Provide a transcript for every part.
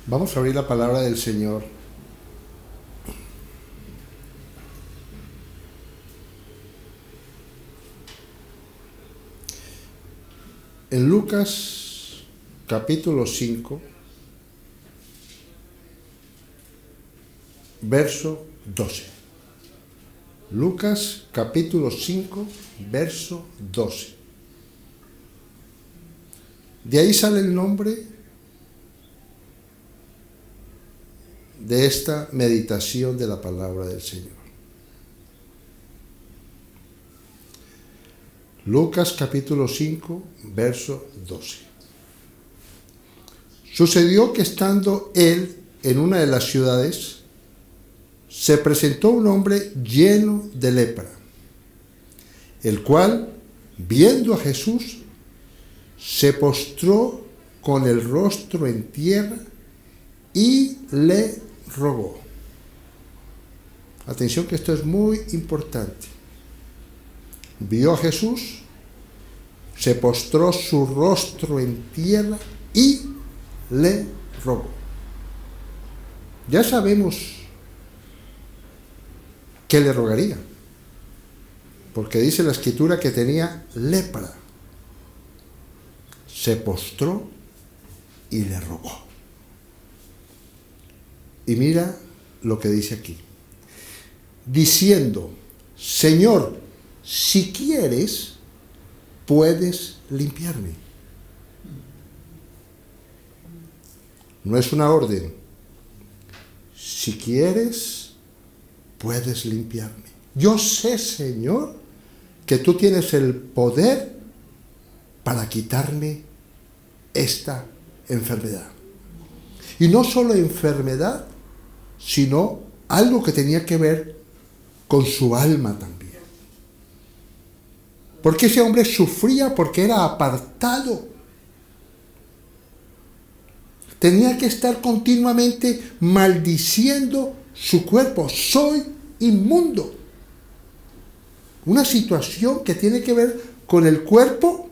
Vamos a abrir la palabra del Señor. En Lucas capítulo 5, verso 12. Lucas capítulo 5, verso 12. De ahí sale el nombre de esta meditación de la palabra del Señor. Lucas capítulo 5, verso 12. Sucedió que estando él en una de las ciudades, se presentó un hombre lleno de lepra, el cual, viendo a Jesús, se postró con el rostro en tierra y le rogó. Atención, que esto es muy importante. Vio a Jesús, se postró su rostro en tierra y le rogó. Ya sabemos que le rogaría, porque dice la Escritura que tenía lepra. Se postró y le rogó. Y mira lo que dice aquí, diciendo: Señor, si quieres, puedes limpiarme. No es una orden. Si quieres, puedes limpiarme. Yo sé, Señor, que tú tienes el poder para quitarme esta enfermedad. Y no solo enfermedad, sino algo que tenía que ver con su alma también. Porque ese hombre sufría porque era apartado. Tenía que estar continuamente maldiciendo su cuerpo. Soy inmundo. Una situación que tiene que ver con el cuerpo,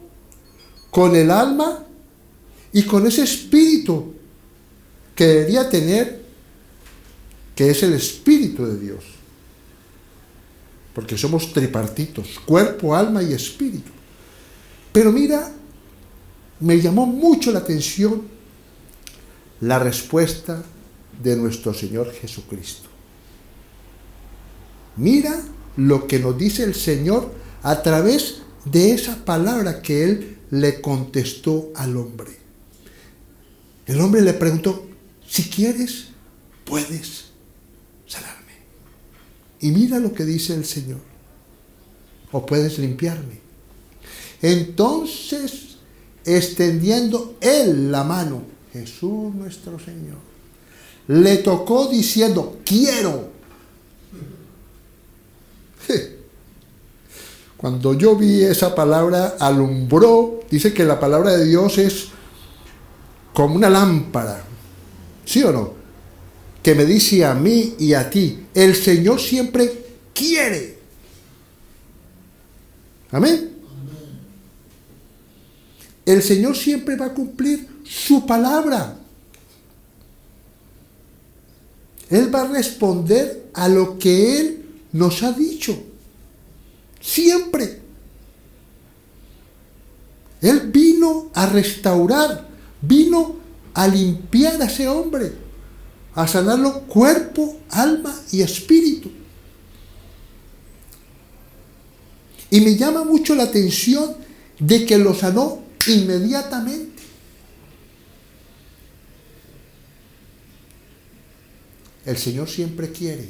con el alma y con ese espíritu que debería tener, que es el Espíritu de Dios. Porque somos tripartitos, cuerpo, alma y espíritu. Pero mira, me llamó mucho la atención la respuesta de nuestro Señor Jesucristo. Mira lo que nos dice el Señor a través de esa palabra que Él le contestó al hombre. El hombre le preguntó: si quieres, puedes sanarme. Y mira lo que dice el Señor: o puedes limpiarme. Entonces, extendiendo él la mano, Jesús nuestro Señor, le tocó diciendo: quiero. Cuando yo vi esa palabra, alumbró. Dice que la palabra de Dios es como una lámpara, ¿sí o no?, que me dice a mí y a ti: el Señor siempre quiere. Amén. El Señor siempre va a cumplir su palabra. Él va a responder a lo que Él nos ha dicho. Siempre. Él vino a restaurar, vino a limpiar a ese hombre, a sanarlo cuerpo, alma y espíritu. Y me llama mucho la atención de que lo sanó inmediatamente. El Señor siempre quiere,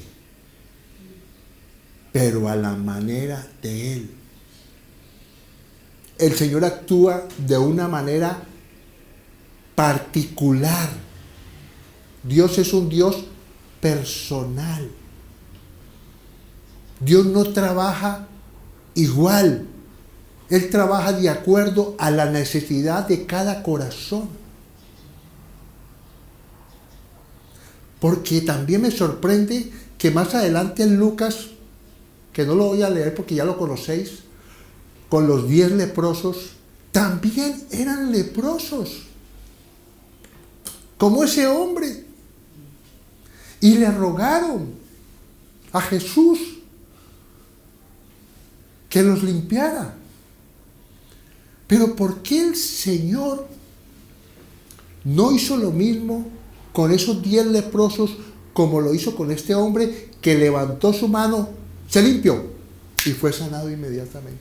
pero a la manera de Él. El Señor actúa de una manera particular. Dios es un Dios personal. Dios no trabaja igual. Él trabaja de acuerdo a la necesidad de cada corazón. Porque también me sorprende que más adelante en Lucas, que no lo voy a leer porque ya lo conocéis, con los 10 leprosos, también eran leprosos. como ese hombre. Y le rogaron a Jesús que los limpiara. Pero ¿por qué el Señor no hizo lo mismo con esos 10 leprosos como lo hizo con este hombre que levantó su mano, se limpió y fue sanado inmediatamente?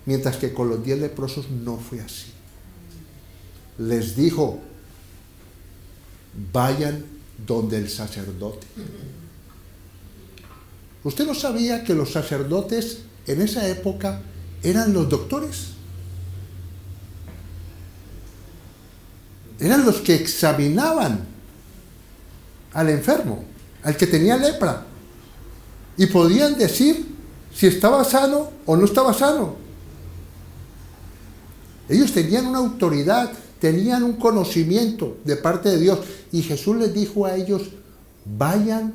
Mientras que con los 10 leprosos no fue así. Les dijo: vayan donde el sacerdote. ¿Usted no sabía que los sacerdotes en esa época eran los doctores? Eran los que examinaban al enfermo, al que tenía lepra, y podían decir si estaba sano o no estaba sano. Ellos tenían una autoridad, tenían un conocimiento de parte de Dios, y Jesús les dijo a ellos: vayan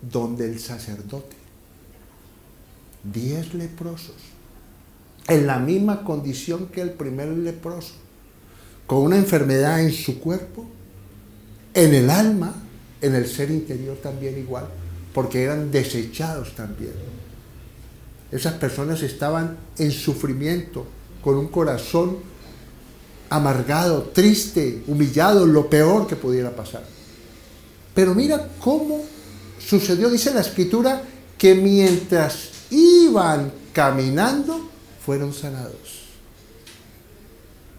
donde el sacerdote. 10 leprosos, en la misma condición que el primer leproso, con una enfermedad en su cuerpo, en el alma, en el ser interior también igual, porque eran desechados también. Esas personas estaban en sufrimiento, con un corazón amargado, triste, humillado, lo peor que pudiera pasar. Pero mira cómo sucedió. Dice la Escritura que mientras iban caminando fueron sanados.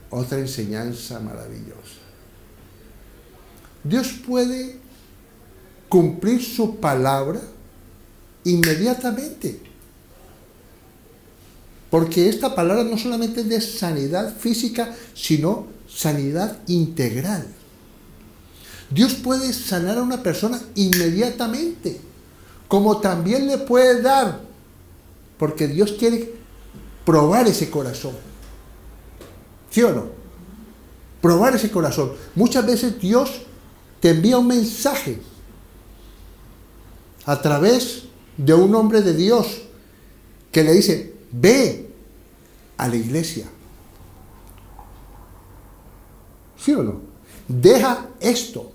Otra enseñanza maravillosa. Dios puede cumplir su palabra inmediatamente, porque esta palabra no solamente es de sanidad física, sino sanidad integral. Dios puede sanar a una persona inmediatamente, como también le puede dar, porque Dios quiere probar ese corazón. ¿Sí o no? Probar ese corazón. Muchas veces Dios te envía un mensaje a través de un hombre de Dios que le dice: ve a la iglesia. ¿Sí o no? Deja esto.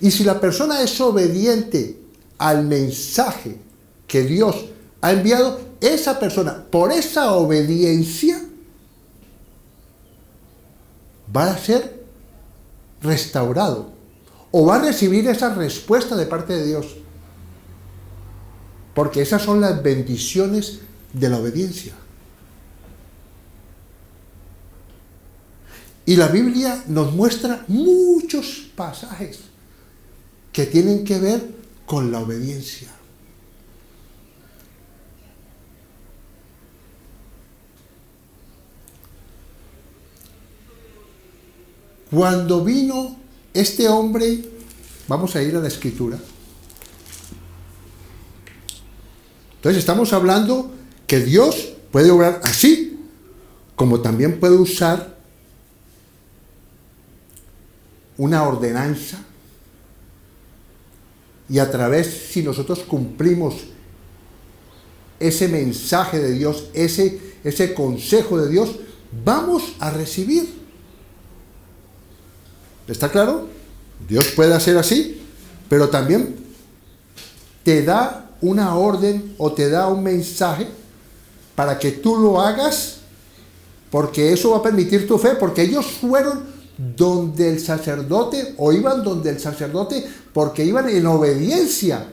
Y si la persona es obediente al mensaje que Dios ha enviado, esa persona, por esa obediencia, va a ser restaurado o va a recibir esa respuesta de parte de Dios, porque esas son las bendiciones de la obediencia. Y la Biblia nos muestra muchos pasajes que tienen que ver con la obediencia. Cuando vino este hombre, vamos a ir a la Escritura. Entonces estamos hablando que Dios puede obrar así, como también puede usar una ordenanza, y a través, si nosotros cumplimos ese mensaje de Dios, ese consejo de Dios, vamos a recibir. ¿Está claro? Dios puede hacer así, pero también te da una orden o te da un mensaje para que tú lo hagas, porque eso va a permitir tu fe, porque ellos fueron donde el sacerdote, o iban donde el sacerdote, porque iban en obediencia,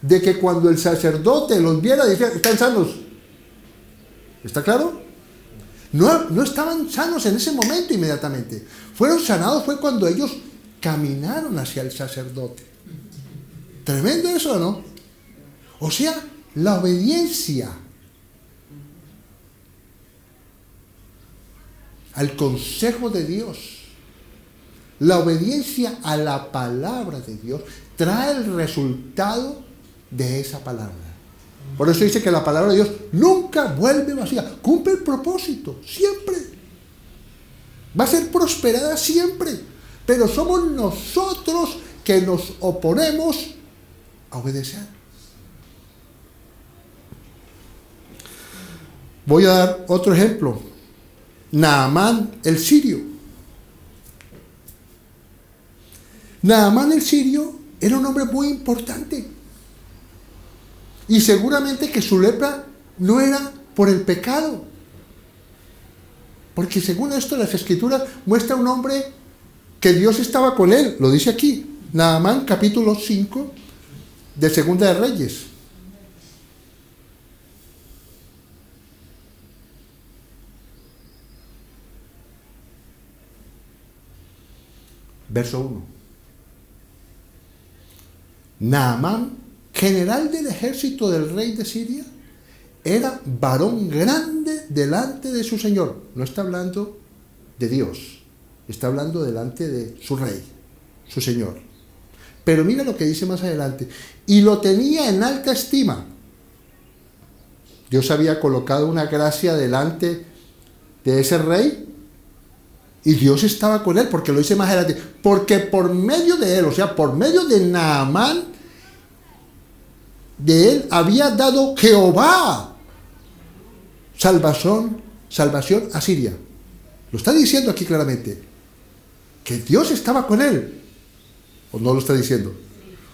de que cuando el sacerdote los viera, decía: están sanos. ¿Está claro? No estaban sanos en ese momento inmediatamente. Fueron sanados fue cuando ellos caminaron hacia el sacerdote. Tremendo eso, ¿no? O sea, la obediencia al consejo de Dios, la obediencia a la palabra de Dios, trae el resultado de esa palabra. Por eso dice que la palabra de Dios nunca vuelve vacía, cumple el propósito, siempre. Va a ser prosperada siempre, pero somos nosotros que nos oponemos a obedecer. Voy a dar otro ejemplo. Naamán el sirio. Naamán el sirio era un hombre muy importante. Y seguramente que su lepra no era por el pecado. Porque según esto las escrituras muestra un hombre que Dios estaba con él. Lo dice aquí. Naamán capítulo 5 de Segunda de Reyes. Verso 1. Naamán, general del ejército del rey de Siria, era varón grande delante de su señor. No está hablando de Dios, está hablando delante de su rey, su señor. Pero mira lo que dice más adelante. Y lo tenía en alta estima. Dios había colocado una gracia delante de ese rey y Dios estaba con él, porque lo dice más adelante. Porque por medio de él, o sea, por medio de Naamán, de él había dado Jehová salvación a Siria. Lo está diciendo aquí claramente. Que Dios estaba con él. ¿O no lo está diciendo?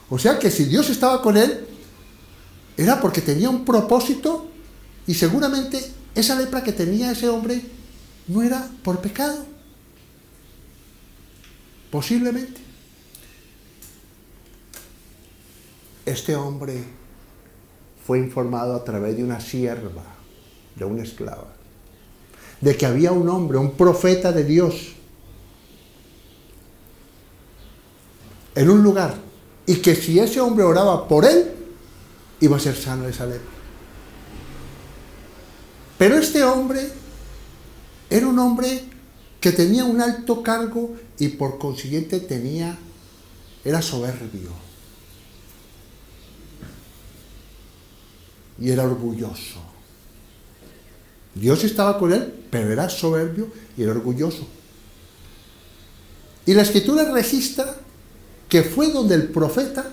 O sea que si Dios estaba con él, era porque tenía un propósito y seguramente esa lepra que tenía ese hombre no era por pecado. Posiblemente. Este hombre fue informado a través de una sierva, de una esclava, de que había un hombre, un profeta de Dios, en un lugar, y que si ese hombre oraba por él, iba a ser sano de esa lepra. Pero este hombre era un hombre que tenía un alto cargo y por consiguiente era soberbio. Y era orgulloso. Dios estaba con él, pero era soberbio y era orgulloso. Y la escritura registra que fue donde el profeta,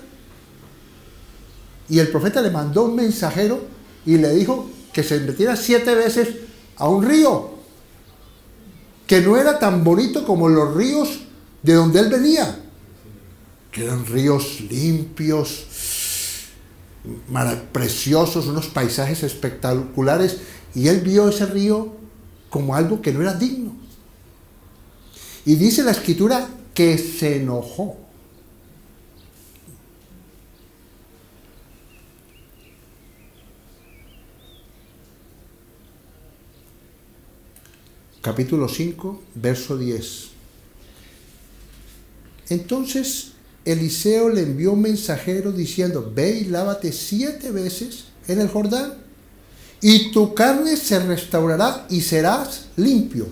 y el profeta le mandó un mensajero y le dijo que se metiera 7 veces a un río, que no era tan bonito como los ríos de donde él venía, que eran ríos limpios, preciosos, unos paisajes espectaculares, y él vio ese río como algo que no era digno. Y dice la escritura que se enojó. Capítulo 5, verso 10. Entonces Eliseo le envió un mensajero diciendo: ve y lávate 7 veces en el Jordán, y tu carne se restaurará y serás limpio.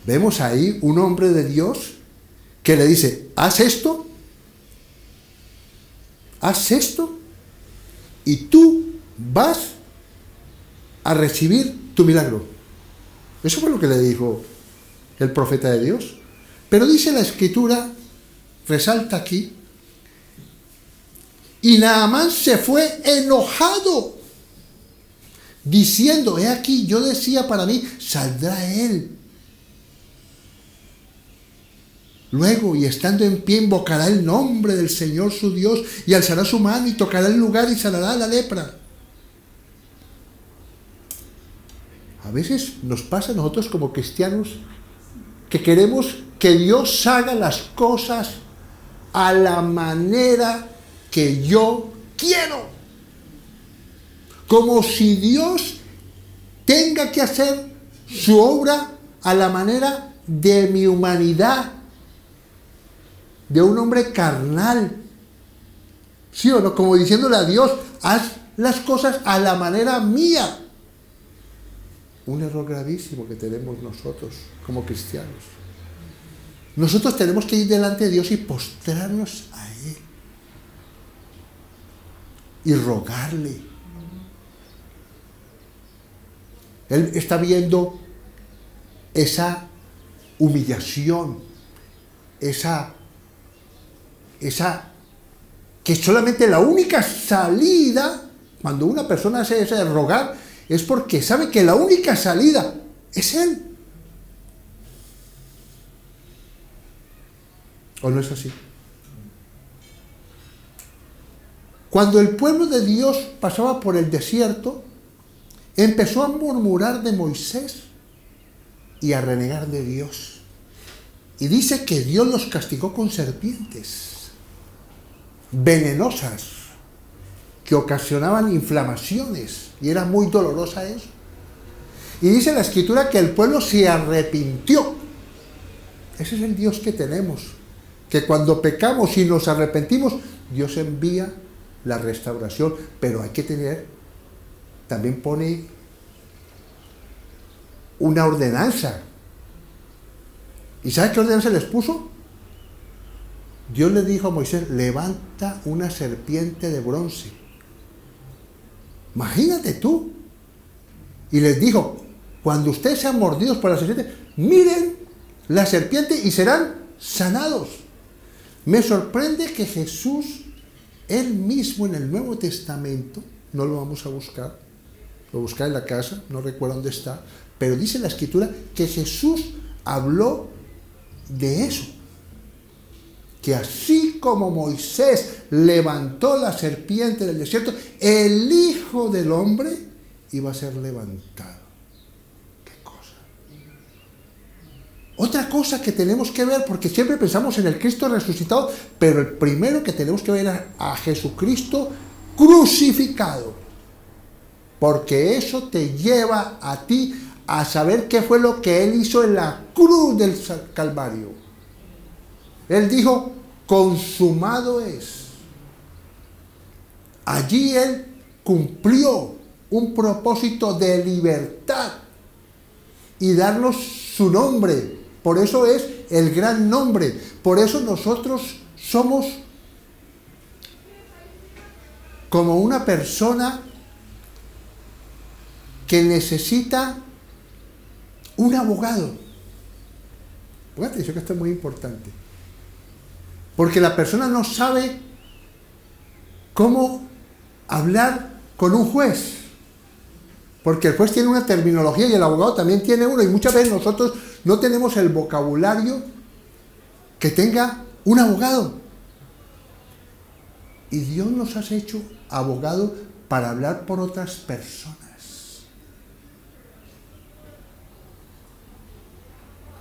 Vemos ahí un hombre de Dios que le dice: haz esto, y tú vas a recibir tu milagro. Eso fue lo que le dijo el profeta de Dios. Pero dice la escritura, resalta aquí, y Naamán se fue enojado, diciendo: he aquí, yo decía para mí, saldrá él. Luego, y estando en pie, invocará el nombre del Señor su Dios, y alzará su mano y tocará el lugar y sanará la lepra. A veces nos pasa a nosotros como cristianos que queremos que Dios haga las cosas a la manera que yo quiero. Como si Dios tenga que hacer su obra a la manera de mi humanidad, de un hombre carnal. ¿Sí o no? Como diciéndole a Dios: haz las cosas a la manera mía. Un error gravísimo que tenemos nosotros como cristianos. Nosotros tenemos que ir delante de Dios y postrarnos a Él y rogarle. Él está viendo esa humillación, esa que solamente la única salida, cuando una persona hace eso de rogar, es porque sabe que la única salida es Él. ¿O no es así? Cuando el pueblo de Dios pasaba por el desierto, empezó a murmurar de Moisés y a renegar de Dios. Y dice que Dios los castigó con serpientes venenosas que ocasionaban inflamaciones, y era muy dolorosa eso. Y dice la Escritura que el pueblo se arrepintió. Ese es el Dios que tenemos, que cuando pecamos y nos arrepentimos, Dios envía la restauración, pero hay que tener, también pone una ordenanza. ¿Y sabe qué ordenanza les puso? Dios le dijo a Moisés: levanta una serpiente de bronce. Imagínate tú. Y les dijo: cuando ustedes sean mordidos por la serpiente, miren la serpiente y serán sanados. Me sorprende que Jesús, él mismo en el Nuevo Testamento, no lo vamos a buscar, lo busca en la casa, no recuerdo dónde está, pero dice la Escritura que Jesús habló de eso, que así como Moisés levantó la serpiente del desierto, el Hijo del Hombre iba a ser levantado. ¿Qué cosa? Otra cosa que tenemos que ver, porque siempre pensamos en el Cristo resucitado, pero el primero que tenemos que ver es a Jesucristo crucificado, porque eso te lleva a ti a saber qué fue lo que Él hizo en la cruz del Calvario. Él dijo: consumado es. Allí Él cumplió un propósito de libertad y darnos su nombre. Por eso es el gran nombre. Por eso nosotros somos como una persona que necesita un abogado. Pongan atención que esto es muy importante. Porque la persona no sabe cómo hablar con un juez. Porque el juez tiene una terminología y el abogado también tiene uno. Y muchas veces nosotros no tenemos el vocabulario que tenga un abogado. Y Dios nos ha hecho abogados para hablar por otras personas.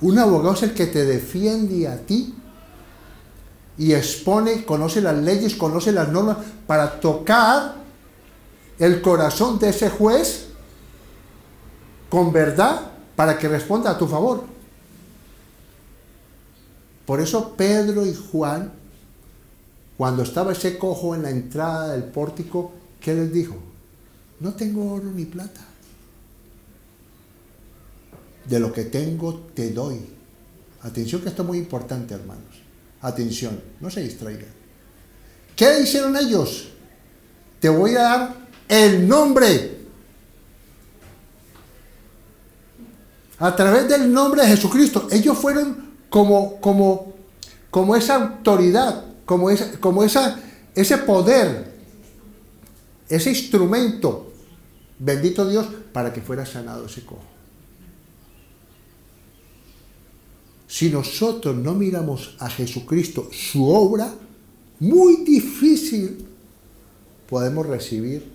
Un abogado es el que te defiende a ti y expone, conoce las leyes, conoce las normas para tocar el corazón de ese juez con verdad para que responda a tu favor. Por eso Pedro y Juan, cuando estaba ese cojo en la entrada del pórtico, ¿qué les dijo? No tengo oro ni plata. De lo que tengo te doy. Atención que esto es muy importante, hermanos. Atención, no se distraigan. ¿Qué hicieron ellos? Te voy a dar el nombre. A través del nombre de Jesucristo. Ellos fueron como esa autoridad, ese poder, ese instrumento, bendito Dios, para que fuera sanado ese cojo. Si nosotros no miramos a Jesucristo, su obra, muy difícil podemos recibir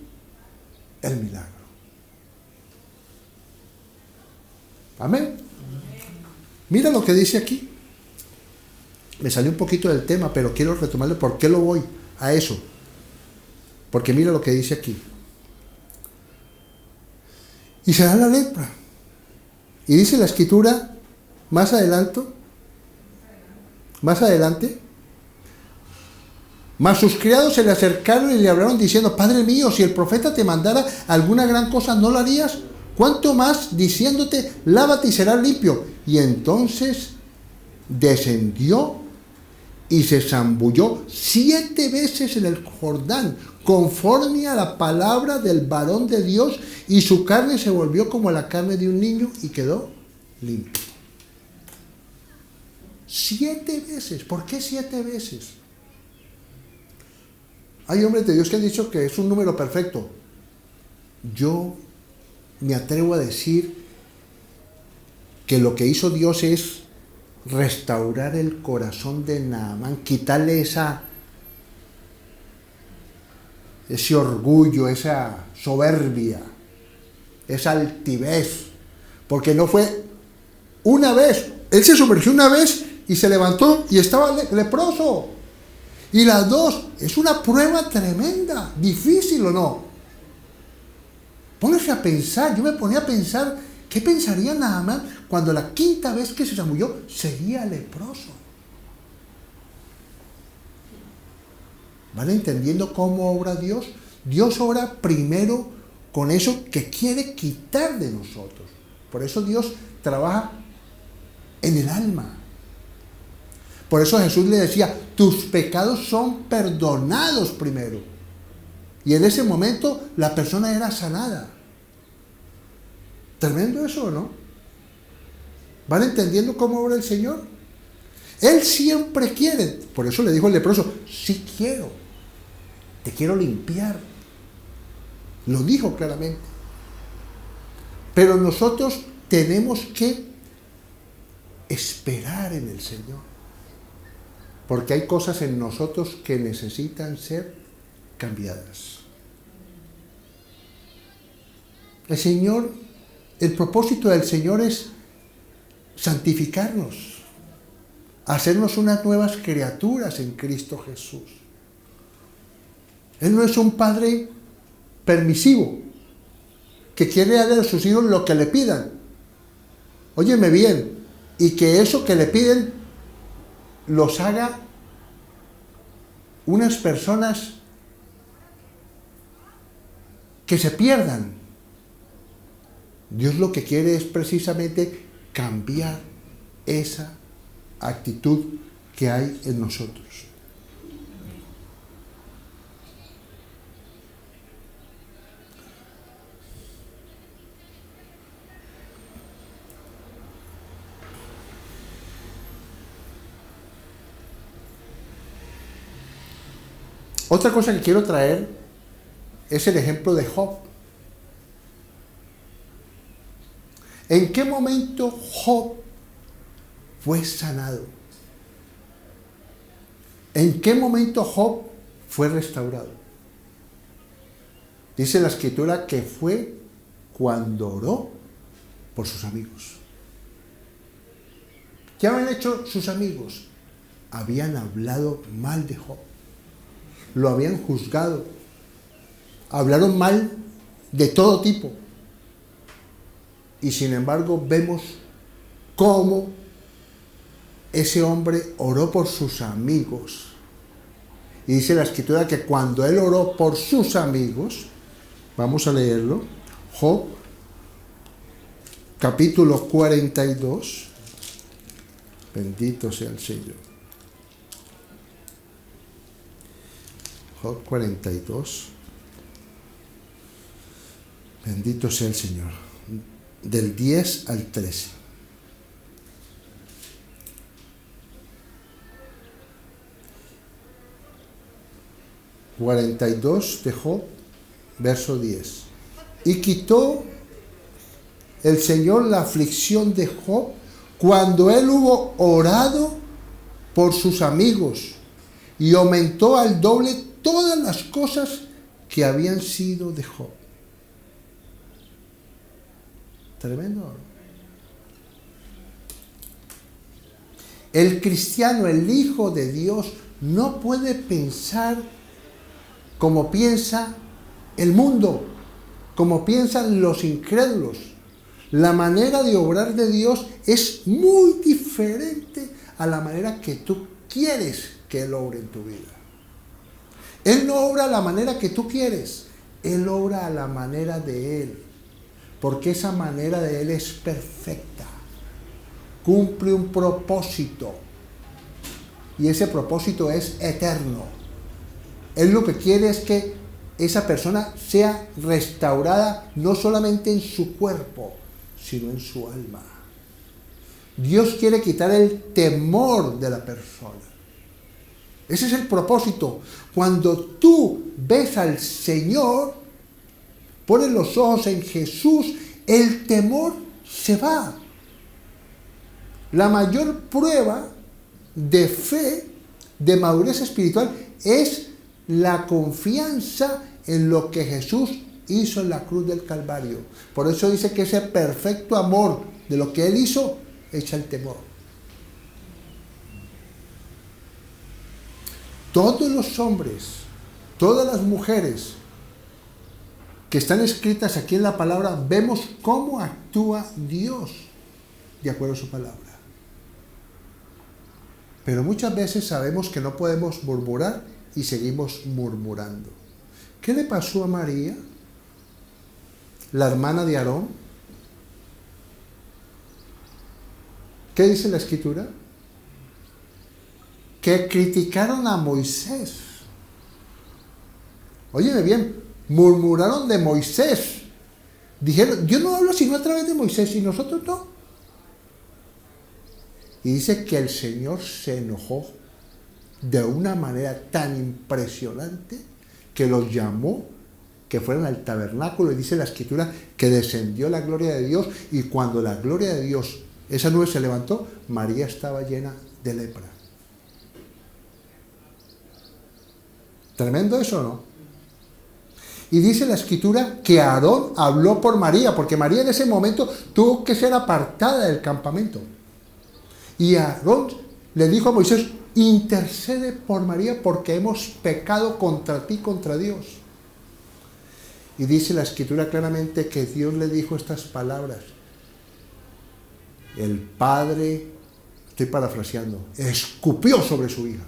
el milagro. Amén. Mira lo que dice aquí. Me salió un poquito del tema, pero quiero retomarlo. ¿Por qué lo voy a eso? Porque mira lo que dice aquí. Y se da la lepra. Y dice la Escritura más adelante, mas sus criados se le acercaron y le hablaron diciendo: Padre mío, si el profeta te mandara alguna gran cosa, ¿no lo harías? ¿Cuánto más diciéndote: lávate y serás limpio? Y entonces descendió y se zambulló 7 veces en el Jordán, conforme a la palabra del varón de Dios, y su carne se volvió como la carne de un niño y quedó limpio. 7 veces. ¿Por qué 7 veces? Hay hombres de Dios que han dicho que es un número perfecto. Yo me atrevo a decir que lo que hizo Dios es restaurar el corazón de Naamán, quitarle ese orgullo, esa soberbia, esa altivez, porque no fue una vez, él se sumergió una vez y se levantó y estaba leproso. Y las dos, es una prueba tremenda, difícil o no. Póngase a pensar, yo me ponía a pensar, ¿qué pensaría Naamán cuando la quinta vez que se zambulló sería leproso? ¿Van entendiendo cómo obra Dios? Dios obra primero con eso que quiere quitar de nosotros. Por eso Dios trabaja en el alma. Por eso Jesús le decía, tus pecados son perdonados primero. Y en ese momento la persona era sanada. Tremendo eso, ¿no? ¿Van entendiendo cómo obra el Señor? Él siempre quiere. Por eso le dijo el leproso, sí quiero. Te quiero limpiar. Lo dijo claramente. Pero nosotros tenemos que esperar en el Señor. Porque hay cosas en nosotros que necesitan ser cambiadas. El Señor, el propósito del Señor es santificarnos, hacernos unas nuevas criaturas en Cristo Jesús. Él no es un padre permisivo que quiere darle a sus hijos lo que le pidan. Óyeme bien, y que eso que le piden los haga unas personas que se pierdan. Dios lo que quiere es precisamente cambiar esa actitud que hay en nosotros. Otra cosa que quiero traer es el ejemplo de Job. ¿En qué momento Job fue sanado? ¿En qué momento Job fue restaurado? Dice la Escritura que fue cuando oró por sus amigos. ¿Qué habían hecho sus amigos? Habían hablado mal de Job. Lo habían juzgado. Hablaron mal de todo tipo. Y sin embargo vemos cómo ese hombre oró por sus amigos. Y dice la Escritura que cuando él oró por sus amigos, vamos a leerlo, Job, capítulo 42, bendito sea el Señor. Job 42, bendito sea el Señor, del 10 al 13. ...42 de Job, verso 10. Y quitó el Señor la aflicción de Job cuando él hubo orado por sus amigos y aumentó al doble todas las cosas que habían sido de Job. Tremendo. El cristiano, el Hijo de Dios, no puede pensar como piensa el mundo, como piensan los incrédulos. La manera de obrar de Dios es muy diferente a la manera que tú quieres que Él obre en tu vida. Él no obra a la manera que tú quieres, Él obra a la manera de Él, porque esa manera de Él es perfecta, cumple un propósito, y ese propósito es eterno. Él lo que quiere es que esa persona sea restaurada no solamente en su cuerpo, sino en su alma. Dios quiere quitar el temor de la persona. Ese es el propósito. Cuando tú ves al Señor, pones los ojos en Jesús, el temor se va. La mayor prueba de fe, de madurez espiritual, es la confianza en lo que Jesús hizo en la cruz del Calvario. Por eso dice que ese perfecto amor de lo que Él hizo echa el temor. Todos los hombres, todas las mujeres que están escritas aquí en la palabra, vemos cómo actúa Dios de acuerdo a su palabra. Pero muchas veces sabemos que no podemos murmurar y seguimos murmurando. ¿Qué le pasó a María, la hermana de Aarón? ¿Qué dice la Escritura? Que criticaron a Moisés. Óyeme bien, murmuraron de Moisés. Dijeron, Dios no habla sino a través de Moisés y nosotros no. Y dice que el Señor se enojó de una manera tan impresionante que los llamó que fueran al tabernáculo, y dice la Escritura que descendió la gloria de Dios, y cuando la gloria de Dios, esa nube se levantó, María estaba llena de lepra. Tremendo eso, ¿no? Y dice la Escritura que Aarón habló por María, porque María en ese momento tuvo que ser apartada del campamento. Y Aarón le dijo a Moisés, intercede por María porque hemos pecado contra ti, contra Dios. Y dice la Escritura claramente que Dios le dijo estas palabras. El padre, estoy parafraseando, escupió sobre su hija.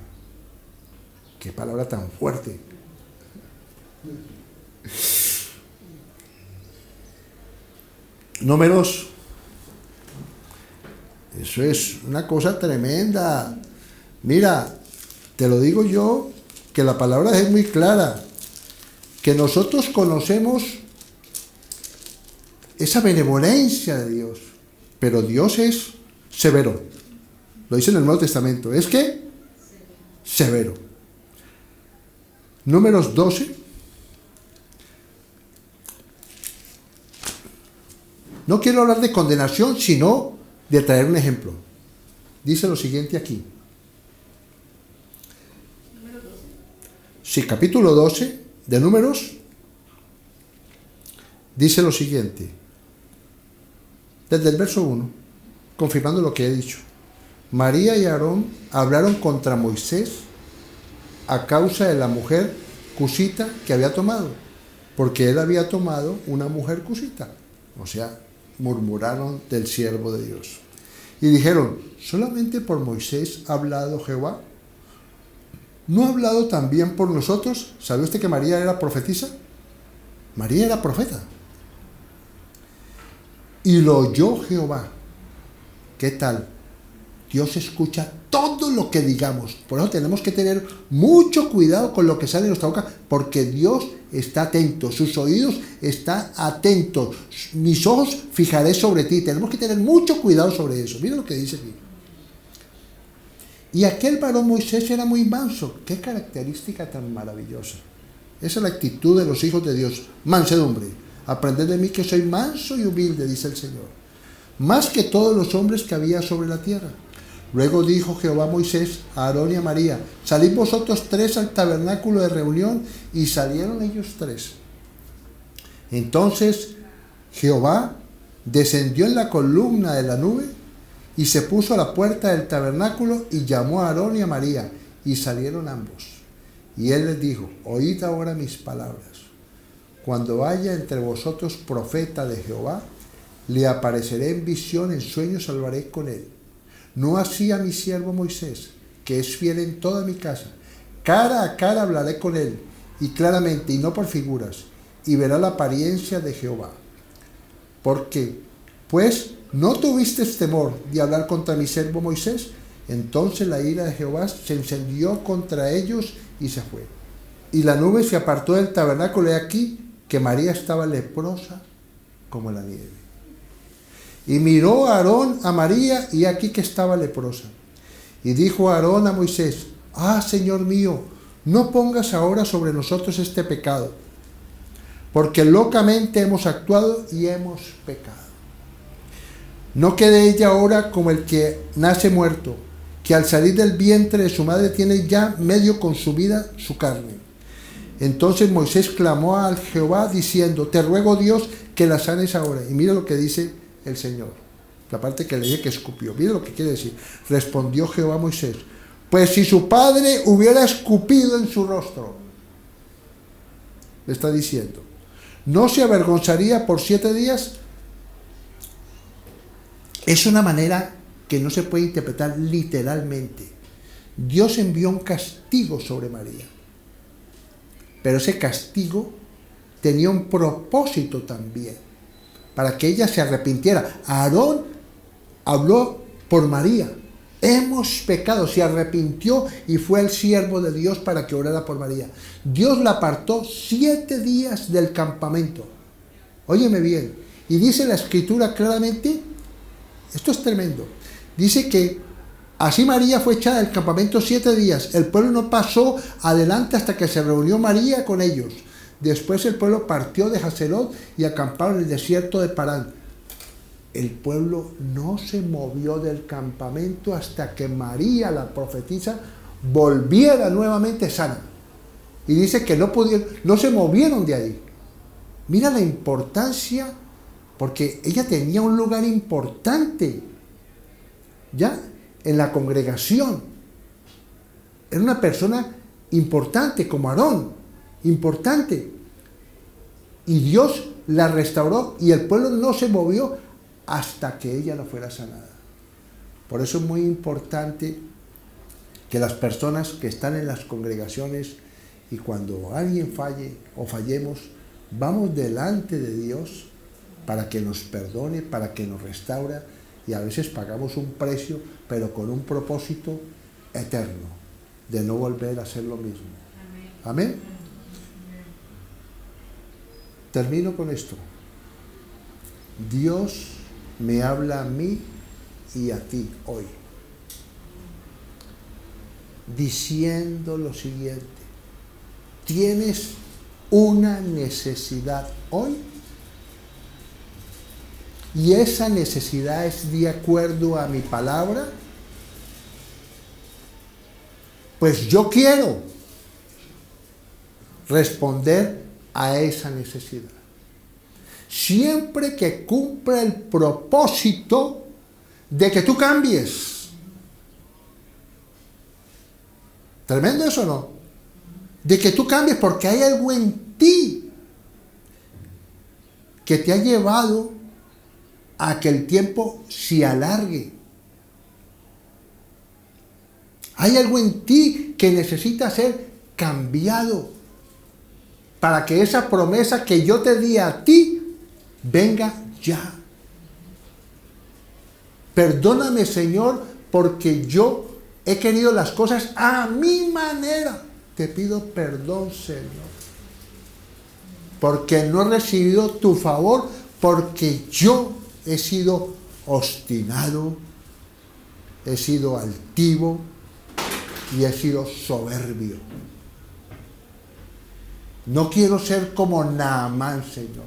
Qué palabra tan fuerte. Números. Eso es una cosa tremenda. Mira, te lo digo yo, que la palabra es muy clara, que nosotros conocemos esa benevolencia de Dios, pero Dios es severo. Lo dice en el Nuevo Testamento. ¿Es qué? Severo. Números 12. No quiero hablar de condenación, sino de traer un ejemplo. Dice lo siguiente aquí. Sí, capítulo 12 de Números. Dice lo siguiente. Desde el verso 1, confirmando lo que he dicho. María y Aarón hablaron contra Moisés a causa de la mujer cusita que había tomado, porque él había tomado una mujer cusita. O sea, murmuraron del siervo de Dios. Y dijeron, ¿solamente por Moisés ha hablado Jehová? ¿No ha hablado también por nosotros? ¿Sabe usted que María era profetisa? María era profeta. Y lo oyó Jehová. ¿Qué tal? Dios escucha todo lo que digamos. Por eso tenemos que tener mucho cuidado con lo que sale de nuestra boca, porque Dios está atento, sus oídos están atentos, mis ojos fijaré sobre ti. Tenemos que tener mucho cuidado sobre eso. Mira lo que dice aquí. Y aquel varón Moisés era muy manso. Qué característica tan maravillosa. Esa es la actitud de los hijos de Dios. Mansedumbre. Aprended de mí que soy manso y humilde, dice el Señor. Más que todos los hombres que había sobre la tierra. Luego dijo Jehová a Moisés, a Aarón y a María, salid vosotros tres al tabernáculo de reunión, y salieron ellos tres. Entonces Jehová descendió en la columna de la nube y se puso a la puerta del tabernáculo y llamó a Aarón y a María, y salieron ambos. Y él les dijo, oíd ahora mis palabras. Cuando haya entre vosotros profeta de Jehová, le apareceré en visión, en sueños hablaré con él. No así a mi siervo Moisés, que es fiel en toda mi casa. Cara a cara hablaré con él, y claramente, y no por figuras, y verá la apariencia de Jehová. Porque, pues, no tuviste temor de hablar contra mi siervo Moisés. Entonces la ira de Jehová se encendió contra ellos y se fue. Y la nube se apartó del tabernáculo, y aquí que María estaba leprosa como la nieve. Y miró a Aarón a María, y aquí que estaba leprosa. Y dijo Aarón a Moisés, Señor mío, no pongas ahora sobre nosotros este pecado, porque locamente hemos actuado y hemos pecado. No quede ella ahora como el que nace muerto, que al salir del vientre de su madre tiene ya medio consumida su carne. Entonces Moisés clamó al Jehová diciendo, te ruego Dios que la sanes ahora. Y mira lo que dice el Señor. La parte que le dije que escupió. Mira lo que quiere decir. Respondió Jehová a Moisés, pues si su padre hubiera escupido en su rostro, le está diciendo, ¿no se avergonzaría por 7 días? Es una manera que no se puede interpretar literalmente. Dios envió un castigo sobre María. Pero ese castigo tenía un propósito también, para que ella se arrepintiera. Aarón habló por María. Hemos pecado, se arrepintió y fue el siervo de Dios para que orara por María. Dios la apartó 7 días del campamento. Óyeme bien. Y dice la Escritura claramente, esto es tremendo, dice que así María fue echada del campamento 7 días. El pueblo no pasó adelante hasta que se reunió María con ellos. Después el pueblo partió de Haserot y acamparon en el desierto de Parán. El pueblo no se movió del campamento hasta que María, la profetisa, volviera nuevamente sana. Y dice que no se movieron de ahí. Mira la importancia, porque ella tenía un lugar importante, ¿ya? En la congregación. Era una persona importante, como Aarón, importante. Y Dios la restauró y el pueblo no se movió hasta que ella no fuera sanada. Por eso es muy importante que las personas que están en las congregaciones y cuando alguien falle o fallemos, vamos delante de Dios para que nos perdone, para que nos restaure, y a veces pagamos un precio, pero con un propósito eterno, de no volver a hacer lo mismo. Amén. Termino con esto. Dios me habla a mí y a ti hoy, diciendo lo siguiente: ¿tienes una necesidad hoy? ¿Y esa necesidad es de acuerdo a mi palabra? Pues yo quiero responder a esa necesidad, siempre que cumpla el propósito de que tú cambies. ¿Tremendo eso o no? De que tú cambies, porque hay algo en ti que te ha llevado a que el tiempo se alargue. Hay algo en ti que necesita ser cambiado para que esa promesa que yo te di a ti venga ya. Perdóname, Señor, porque yo he querido las cosas a mi manera. Te pido perdón, Señor, porque no he recibido tu favor, porque yo he sido obstinado, he sido altivo y he sido soberbio. No quiero ser como Naamán, Señor,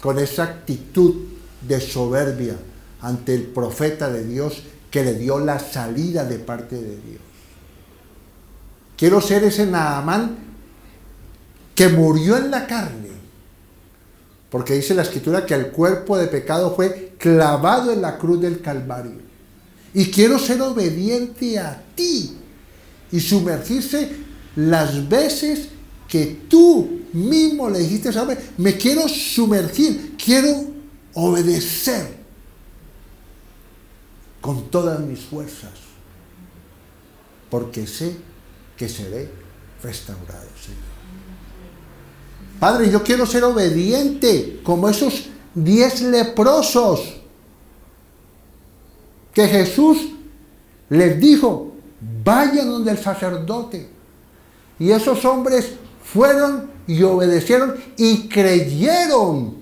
con esa actitud de soberbia ante el profeta de Dios que le dio la salida de parte de Dios. Quiero ser ese Naamán que murió en la carne, porque dice la Escritura que el cuerpo de pecado fue clavado en la cruz del Calvario. Y quiero ser obediente a ti y sumergirse las veces que tú mismo le dijiste, ¿sabes? Me quiero sumergir, quiero obedecer con todas mis fuerzas, porque sé que seré restaurado, Señor. Padre, yo quiero ser obediente como esos 10 leprosos que Jesús les dijo, vayan donde el sacerdote. Y esos hombres fueron y obedecieron y creyeron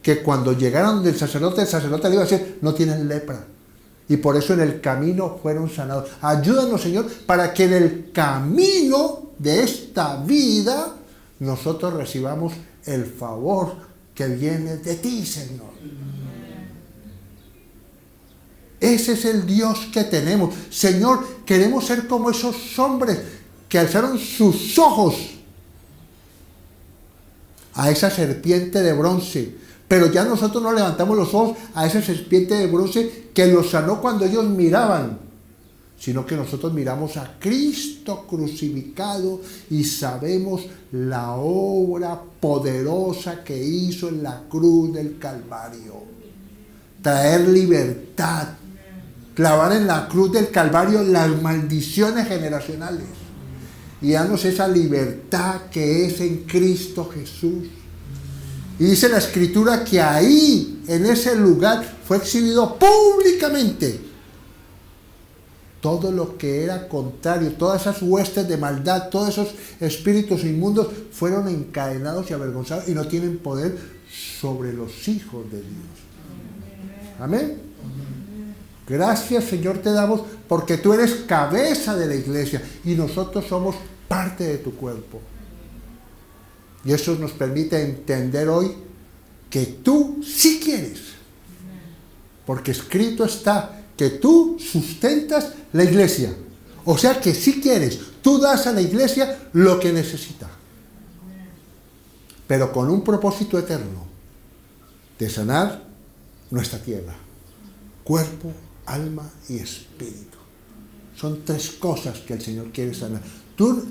que cuando llegaron del sacerdote, el sacerdote le iba a decir, no tienen lepra. Y por eso en el camino fueron sanados. Ayúdanos, Señor, para que en el camino de esta vida nosotros recibamos el favor que viene de ti, Señor. Ese es el Dios que tenemos. Señor, queremos ser como esos hombres que alzaron sus ojos a esa serpiente de bronce. Pero ya nosotros no levantamos los ojos a esa serpiente de bronce que los sanó cuando ellos miraban, sino que nosotros miramos a Cristo crucificado y sabemos la obra poderosa que hizo en la cruz del Calvario. Traer libertad, clavar en la cruz del Calvario las maldiciones generacionales y darnos esa libertad que es en Cristo Jesús. Y dice la Escritura que ahí, en ese lugar, fue exhibido públicamente todo lo que era contrario, todas esas huestes de maldad, todos esos espíritus inmundos fueron encadenados y avergonzados y no tienen poder sobre los hijos de Dios. Amén. Gracias, Señor, te damos porque tú eres cabeza de la iglesia y nosotros somos parte de tu cuerpo. Y eso nos permite entender hoy que tú sí quieres, porque escrito está que tú sustentas la iglesia. O sea que sí quieres, tú das a la iglesia lo que necesita, pero con un propósito eterno de sanar nuestra tierra, cuerpo, alma y espíritu. Son tres cosas que el Señor quiere sanar. Tú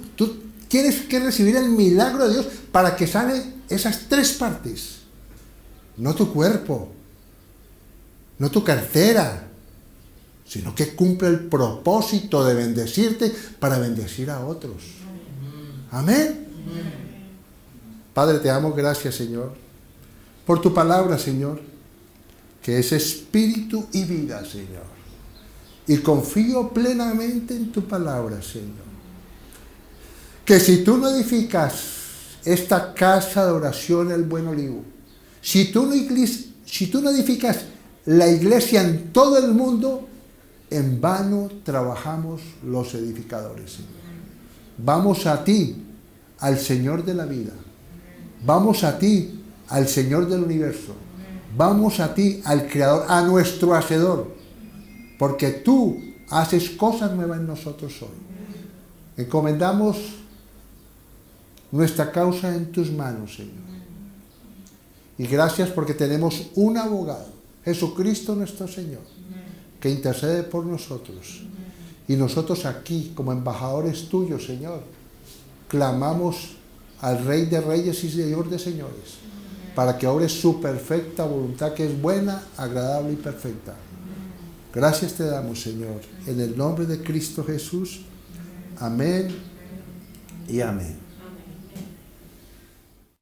tienes que recibir el milagro de Dios para que sane esas tres partes. No tu cuerpo, no tu cartera, sino que cumple el propósito de bendecirte para bendecir a otros. Amén. Padre, te damos gracias, Señor, por tu palabra, Señor, que es espíritu y vida, Señor. Y confío plenamente en tu palabra, Señor. Que si tú no edificas esta casa de oración, el Buen Olivo, si tú no edificas la iglesia en todo el mundo, en vano trabajamos los edificadores, Señor. Vamos a ti, al Señor de la vida. Vamos a ti, al Señor del universo. Vamos a ti, al Creador, a nuestro Hacedor, porque tú haces cosas nuevas en nosotros hoy. Encomendamos nuestra causa en tus manos, Señor. Y gracias porque tenemos un abogado, Jesucristo nuestro Señor, que intercede por nosotros. Y nosotros aquí, como embajadores tuyos, Señor, clamamos al Rey de Reyes y Señor de Señores, para que obre su perfecta voluntad, que es buena, agradable y perfecta. Gracias te damos, Señor, en el nombre de Cristo Jesús. Amén y amén.